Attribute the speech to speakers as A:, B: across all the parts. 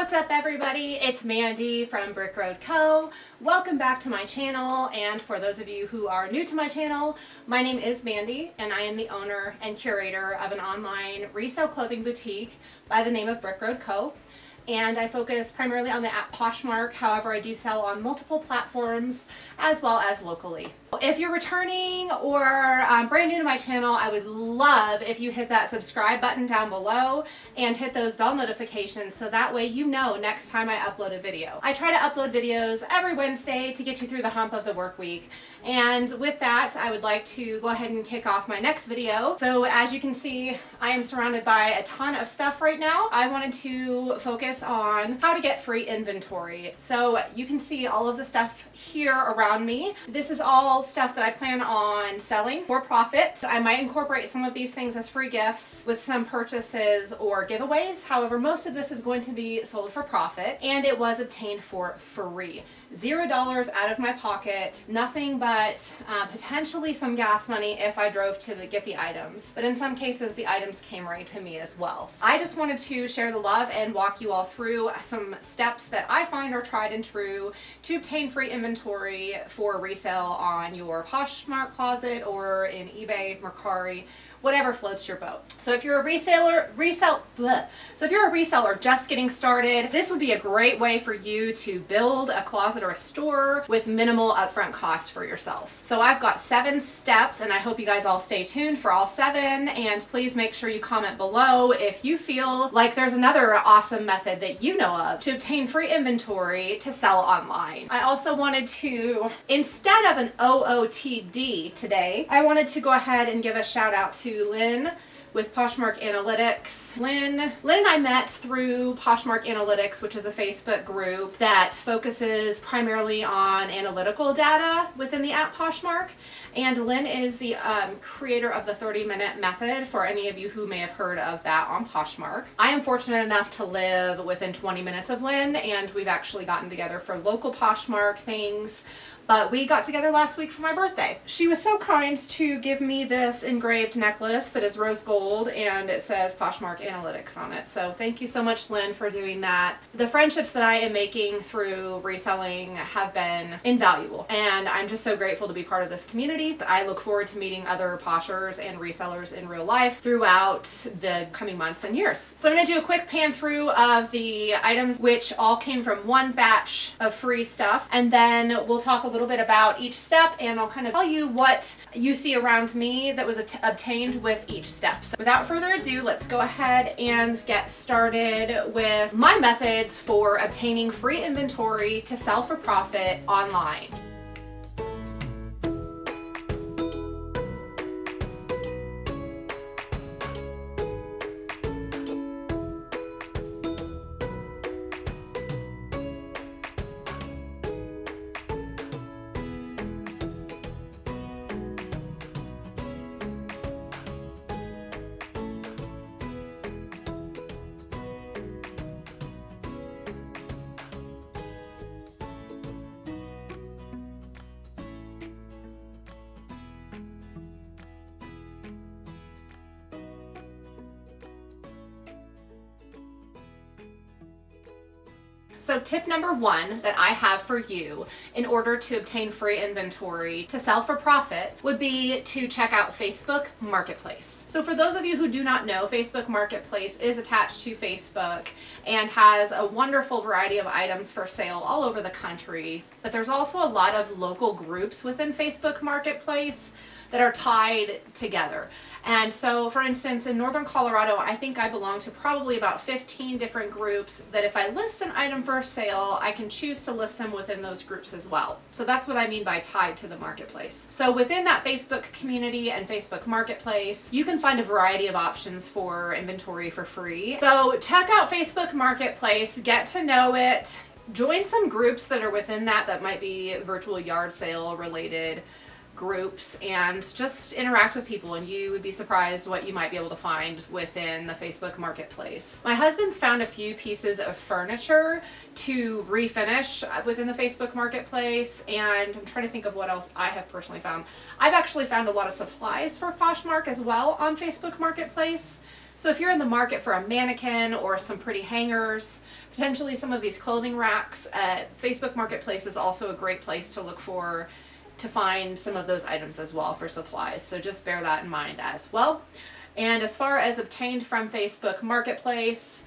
A: What's up everybody? It's Mandy from Brick Road Co. Welcome back to my channel, and for those of you who are new to my channel, my name is Mandy and I am the owner and curator of an online resale clothing boutique by the name of Brick Road Co. And I focus primarily on the app Poshmark. However, I do sell on multiple platforms as well as locally. If you're returning or brand new to my channel, I would love if you hit that subscribe button down below and hit those bell notifications so that way you know next time I upload a video. I try to upload videos every Wednesday to get you through the hump of the work week. And with that, I would like to go ahead and kick off my next video. So as you can see, I am surrounded by a ton of stuff right now. I wanted to focus on how to get free inventory. So you can see all of the stuff here around me. This is all stuff that I plan on selling for profit. I might incorporate some of these things as free gifts with some purchases or giveaways. However, most of this is going to be sold for profit, and it was obtained for free. $0 out of my pocket, nothing but potentially some gas money if I drove to get the items. But in some cases, the items came right to me as well. So I just wanted to share the love and walk you all through some steps that I find are tried and true to obtain free inventory for resale on your Poshmark closet or in eBay, Mercari, whatever floats your boat. So if you're a reseller just getting started, this would be a great way for you to build a closet or a store with minimal upfront costs for yourselves. So I've got 7 steps, and I hope you guys all stay tuned for all 7, and please make sure you comment below if you feel like there's another awesome method that you know of to obtain free inventory to sell online. I also wanted to, instead of an OOTD today, I wanted to go ahead and give a shout out to Lynn with Poshmark Analytics. Lynn and I met through Poshmark Analytics, which is a Facebook group that focuses primarily on analytical data within the app Poshmark. And Lynn is the creator of the 30-minute method, for any of you who may have heard of that on Poshmark. I am fortunate enough to live within 20 minutes of Lynn, and we've actually gotten together for local Poshmark things. But we got together last week for my birthday. She was so kind to give me this engraved necklace that is rose gold and it says Poshmark Analytics on it. So thank you so much, Lynn, for doing that. The friendships that I am making through reselling have been invaluable, and I'm just so grateful to be part of this community. I look forward to meeting other poshers and resellers in real life throughout the coming months and years. So I'm going to do a quick pan through of the items which all came from one batch of free stuff, and then we'll talk a little bit about each step, and I'll kind of tell you what you see around me that was obtained with each step. So without further ado, let's go ahead and get started with my methods for obtaining free inventory to sell for profit online. So tip number 1 that I have for you in order to obtain free inventory to sell for profit would be to check out Facebook Marketplace. So for those of you who do not know, Facebook Marketplace is attached to Facebook and has a wonderful variety of items for sale all over the country. But there's also a lot of local groups within Facebook Marketplace that are tied together. And so, for instance, in Northern Colorado, I think I belong to probably about 15 different groups that if I list an item for sale, I can choose to list them within those groups as well. So that's what I mean by tied to the marketplace. So within that Facebook community and Facebook Marketplace, you can find a variety of options for inventory for free. So check out Facebook Marketplace, get to know it, join some groups that are within that might be virtual yard sale related groups and just interact with people, and you would be surprised what you might be able to find within the Facebook Marketplace. My husband's found a few pieces of furniture to refinish within the Facebook Marketplace, and I'm trying to think of what else I have personally found. I've actually found a lot of supplies for Poshmark as well on Facebook Marketplace. So if you're in the market for a mannequin or some pretty hangers, potentially some of these clothing racks, Facebook Marketplace is also a great place to look for, to find some of those items as well for supplies. So just bear that in mind as well. And as far as obtained from Facebook Marketplace,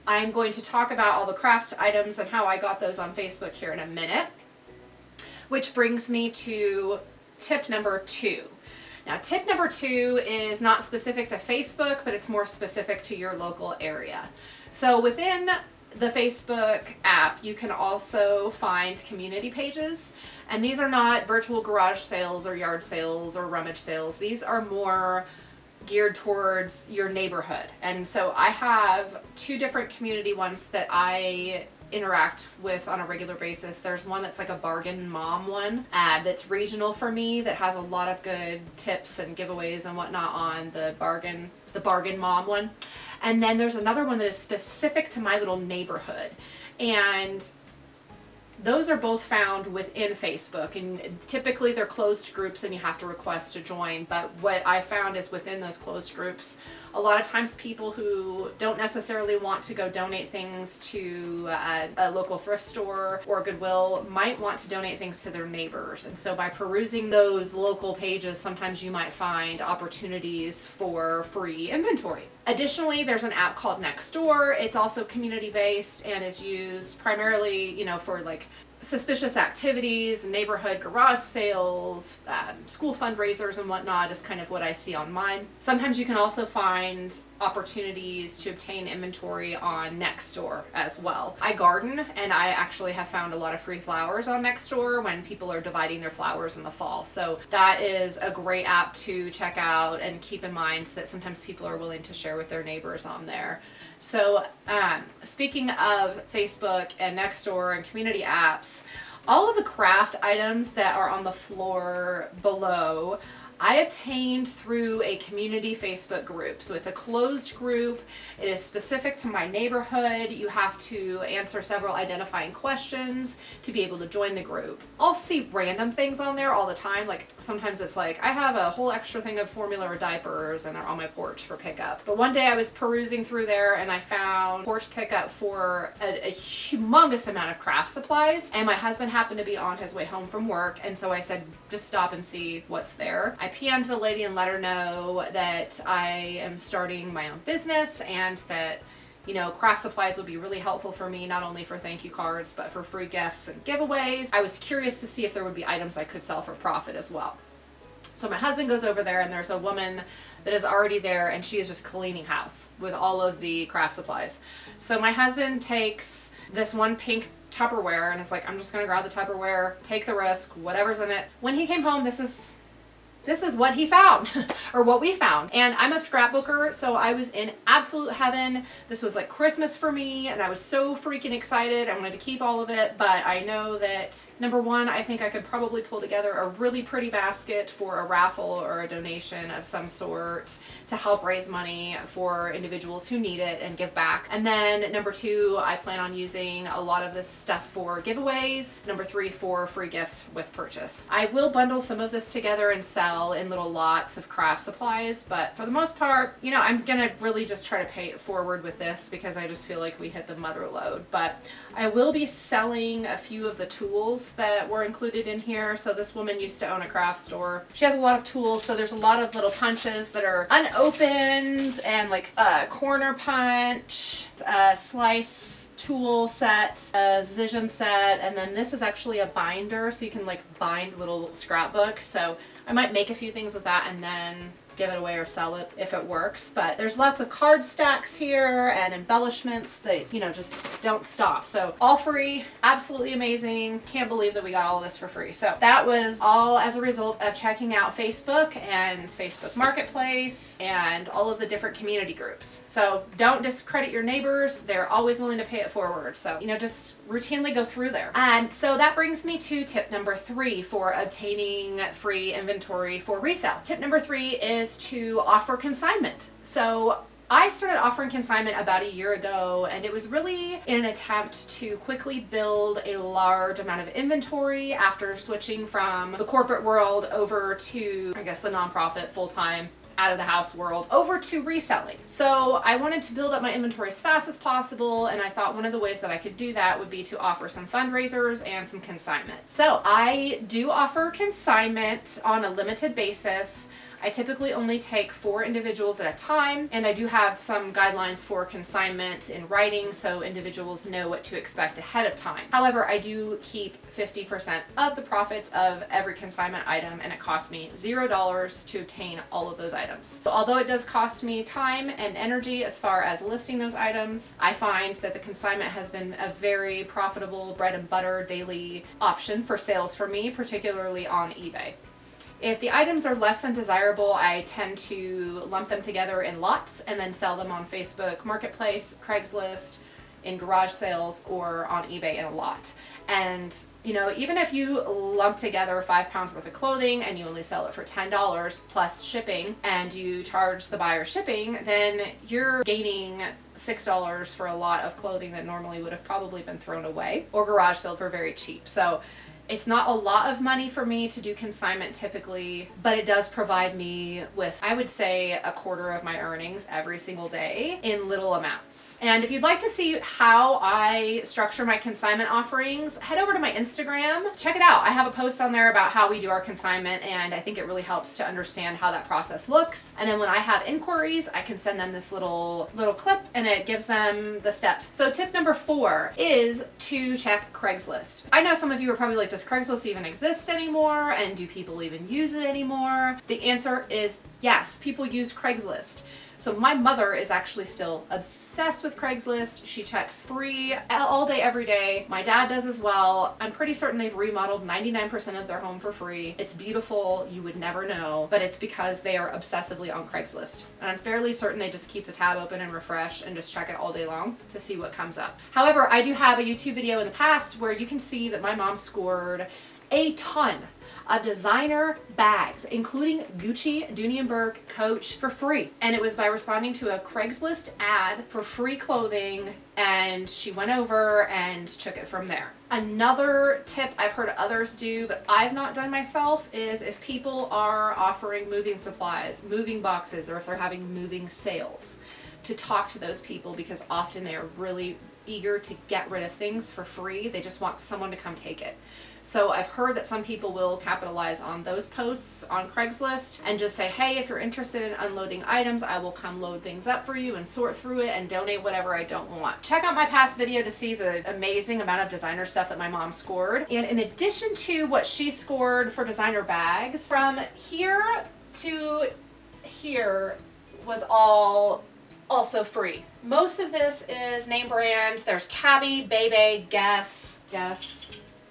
A: I'm going to talk about all the craft items and how I got those on Facebook here in a minute, which brings me to tip number 2. Now, tip number 2 is not specific to Facebook, but it's more specific to your local area. So within the Facebook app, you can also find community pages, and these are not virtual garage sales or yard sales or rummage sales. These are more geared towards your neighborhood. And so I have 2 different community ones that I interact with on a regular basis. There's one that's like a bargain mom one that's regional for me, that has a lot of good tips and giveaways and whatnot on the bargain mom one. And then there's another one that is specific to my little neighborhood. And those are both found within Facebook, and typically they're closed groups and you have to request to join. But what I found is within those closed groups, a lot of times people who don't necessarily want to go donate things to a local thrift store or Goodwill might want to donate things to their neighbors. And so by perusing those local pages, sometimes you might find opportunities for free inventory. Additionally, there's an app called Nextdoor. It's also community based and is used primarily, for like suspicious activities, neighborhood garage sales, school fundraisers and whatnot is kind of what I see on mine. Sometimes you can also find opportunities to obtain inventory on Nextdoor as well. I garden, and I actually have found a lot of free flowers on Nextdoor when people are dividing their flowers in the fall. So that is a great app to check out, and keep in mind that sometimes people are willing to share with their neighbors on there. So speaking of Facebook and Nextdoor and community apps, all of the craft items that are on the floor below, I obtained through a community Facebook group. So it's a closed group. It is specific to my neighborhood. You have to answer several identifying questions to be able to join the group. I'll see random things on there all the time. Like sometimes it's like, I have a whole extra thing of formula or diapers and they're on my porch for pickup. But one day I was perusing through there and I found porch pickup for a humongous amount of craft supplies. And my husband happened to be on his way home from work. And so I said, just stop and see what's there. I PM'd the lady and let her know that I am starting my own business and that, craft supplies would be really helpful for me, not only for thank you cards, but for free gifts and giveaways. I was curious to see if there would be items I could sell for profit as well. So my husband goes over there and there's a woman that is already there and she is just cleaning house with all of the craft supplies. So my husband takes this one pink Tupperware and is like, I'm just going to grab the Tupperware, take the risk, whatever's in it. When he came home, this is what he found, or what we found. And I'm a scrapbooker, so I was in absolute heaven. This was like Christmas for me, and I was so freaking excited. I wanted to keep all of it, but I know that, number one, I think I could probably pull together a really pretty basket for a raffle or a donation of some sort to help raise money for individuals who need it and give back. And then number 2, I plan on using a lot of this stuff for giveaways. Number 3, for free gifts with purchase. I will bundle some of this together and sell in little lots of craft supplies, but for the most part, I'm gonna really just try to pay it forward with this because I just feel like we hit the mother load. But I will be selling a few of the tools that were included in here. So this woman used to own a craft store. She has a lot of tools, so there's a lot of little punches that are unopened, and like a corner punch, a slice tool set, a Zizzion set, and then this is actually a binder, so you can like bind little scrapbooks. So I might make a few things with that and then give it away or sell it if it works. But there's lots of card stacks here and embellishments that, you know, just don't stop. So all free, absolutely amazing. Can't believe that we got all this for free. So that was all as a result of checking out Facebook and Facebook Marketplace and all of the different community groups. So don't discredit your neighbors. They're always willing to pay it forward. So, you know, just routinely go through there. And so that brings me to tip number 3 for obtaining free inventory for resale. Tip number 3 is to offer consignment. So I started offering consignment about a year ago, and it was really in an attempt to quickly build a large amount of inventory after switching from the corporate world over to, I guess, the nonprofit full-time out of the house world over to reselling. So I wanted to build up my inventory as fast as possible, and I thought one of the ways that I could do that would be to offer some fundraisers and some consignment. So I do offer consignment on a limited basis. I typically only take 4 individuals at a time, and I do have some guidelines for consignment in writing so individuals know what to expect ahead of time. However, I do keep 50% of the profits of every consignment item, and it costs me $0 to obtain all of those items. Although it does cost me time and energy as far as listing those items, I find that the consignment has been a very profitable bread and butter daily option for sales for me, particularly on eBay. If the items are less than desirable, I tend to lump them together in lots and then sell them on Facebook Marketplace, Craigslist, in garage sales, or on eBay in a lot. And, you know, even if you lump together 5 pounds worth of clothing and you only sell it for $10 plus shipping, and you charge the buyer shipping, then you're gaining $6 for a lot of clothing that normally would have probably been thrown away or garage sold for very cheap. So it's not a lot of money for me to do consignment typically, but it does provide me with, I would say, a quarter of my earnings every single day in little amounts. And if you'd like to see how I structure my consignment offerings, head over to my Instagram. Check it out. I have a post on there about how we do our consignment, and I think it really helps to understand how that process looks. And then when I have inquiries, I can send them this little clip, and it gives them the steps. So tip number 4 is to check Craigslist. I know some of you are probably like, does Craigslist even exist anymore? And do people even use it anymore? The answer is yes, people use Craigslist. So my mother is actually still obsessed with Craigslist. She checks 3 all day, every day. My dad does as well. I'm pretty certain they've remodeled 99% of their home for free. It's beautiful. You would never know, but it's because they are obsessively on Craigslist. And I'm fairly certain they just keep the tab open and refresh and just check it all day long to see what comes up. However, I do have a YouTube video in the past where you can see that my mom scored a ton of designer bags, including Gucci, Dooney & Burke, Coach, for free. And it was by responding to a Craigslist ad for free clothing, and she went over and took it from there. Another tip I've heard others do, but I've not done myself, is if people are offering moving supplies, moving boxes, or if they're having moving sales, to talk to those people, because often they are really eager to get rid of things for free. They just want someone to come take it. So I've heard that some people will capitalize on those posts on Craigslist and just say, hey, if you're interested in unloading items, I will come load things up for you and sort through it and donate whatever I don't want. Check out my past video to see the amazing amount of designer stuff that my mom scored. And in addition to what she scored for designer bags, from here to here was all also free. Most of this is name brand. There's Cabby, Bebe, Guess,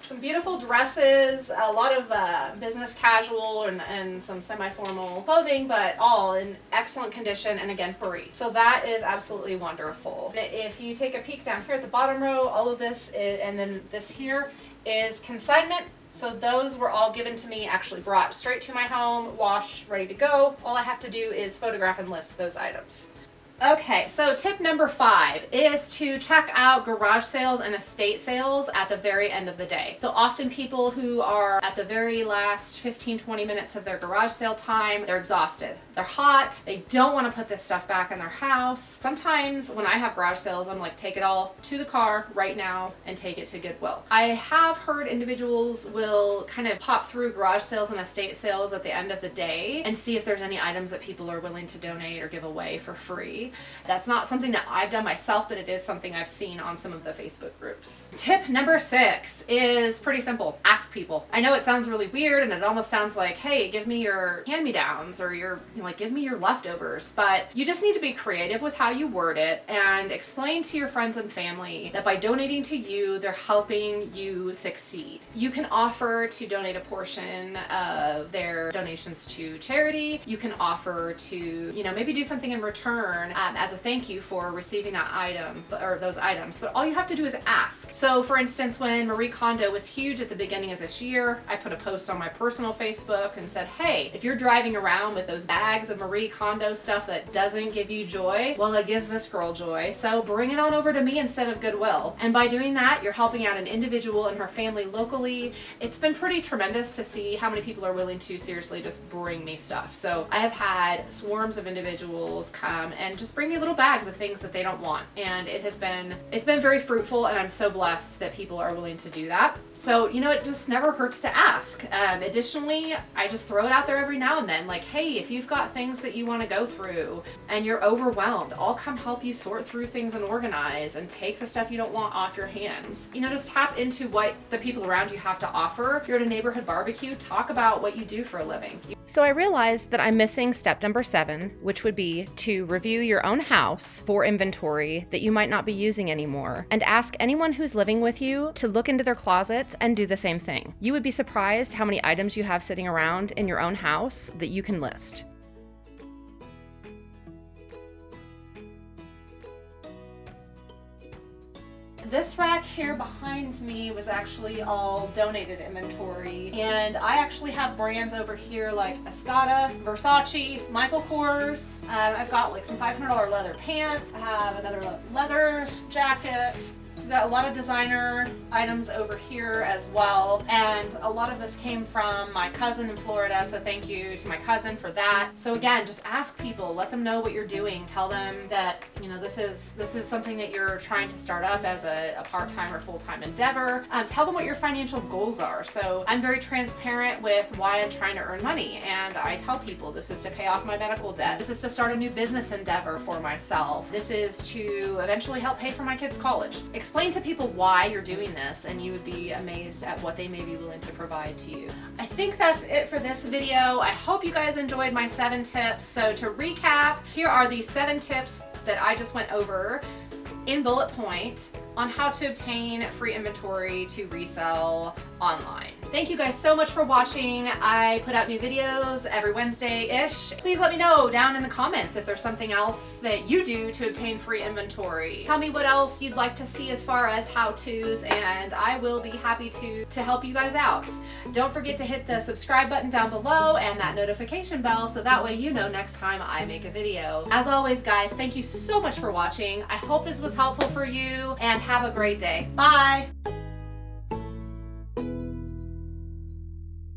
A: some beautiful dresses, a lot of business casual and some semi-formal clothing, but all in excellent condition and again free. So that is absolutely wonderful. If you take a peek down here at the bottom row, all of this is, and then this here is consignment. So those were all given to me, actually brought straight to my home, washed, ready to go. All I have to do is photograph and list those items. Okay, so tip number 5 is to check out garage sales and estate sales at the very end of the day. So often people who are at the very last 15-20 minutes of their garage sale time, they're exhausted. They're hot. They don't want to put this stuff back in their house. Sometimes when I have garage sales, I'm like, take it all to the car right now and take it to Goodwill. I have heard individuals will kind of pop through garage sales and estate sales at the end of the day and see if there's any items that people are willing to donate or give away for free. inventory. That's not something that I've done myself, but it is something I've seen on some of the Facebook groups. Tip number 6 is pretty simple. Ask people. I know it sounds really weird and it almost sounds like, hey, give me your hand-me-downs or give me your leftovers, but you just need to be creative with how you word it and explain to your friends and family that by donating to you, they're helping you succeed. You can offer to donate a portion of their donations to charity. You can offer to, maybe do something in return as a thank you for receiving that item or those items, but all you have to do is ask. So for instance, when Marie Kondo was huge at the beginning of this year, I put a post on my personal Facebook and said, hey, if you're driving around with those bags of Marie Kondo stuff that doesn't give you joy, well, it gives this girl joy, so bring it on over to me instead of Goodwill. And by doing that, you're helping out an individual and her family locally. It's been pretty tremendous to see how many people are willing to seriously just bring me stuff. So I have had swarms of individuals come and just bring me little bags of things that they don't want, and it's been very fruitful, and I'm so blessed that people are willing to do that. So it just never hurts to ask. Additionally, I just throw it out there every now and then, like, hey, if you've got things that you want to go through and you're overwhelmed, I'll come help you sort through things and organize and take the stuff you don't want off your hands. Just tap into what the people around you have to offer. If you're at a neighborhood barbecue, talk about what you do for a living. So I realized that I'm missing step number 7, which would be to review your own house for inventory that you might not be using anymore, and ask anyone who's living with you to look into their closets and do the same thing. You would be surprised how many items you have sitting around in your own house that you can list. This rack here behind me was actually all donated inventory, and I actually have brands over here like Escada, Versace, Michael Kors. I've got like some $500 leather pants. I have another leather jacket. We've got a lot of designer items over here as well, and a lot of this came from my cousin in Florida, so thank you to my cousin for that. So again, just ask people, let them know what you're doing, tell them that this is something that you're trying to start up as a part-time or full-time endeavor. Tell them what your financial goals are. So I'm very transparent with why I'm trying to earn money, and I tell people this is to pay off my medical debt, this is to start a new business endeavor for myself, this is to eventually help pay for my kids' college. Explain to people why you're doing this, and you would be amazed at what they may be willing to provide to you. I think that's it for this video. I hope you guys enjoyed my 7 tips. So to recap, here are the 7 tips that I just went over in bullet point on how to obtain free inventory to resell online. Thank you guys so much for watching. I put out new videos every Wednesday-ish. Please let me know down in the comments if there's something else that you do to obtain free inventory. Tell me what else you'd like to see as far as how-tos, and I will be happy to help you guys out. Don't forget to hit the subscribe button down below and that notification bell so that way you know next time I make a video. As always, guys, thank you so much for watching. I hope this was helpful for you, and have a great day. Bye!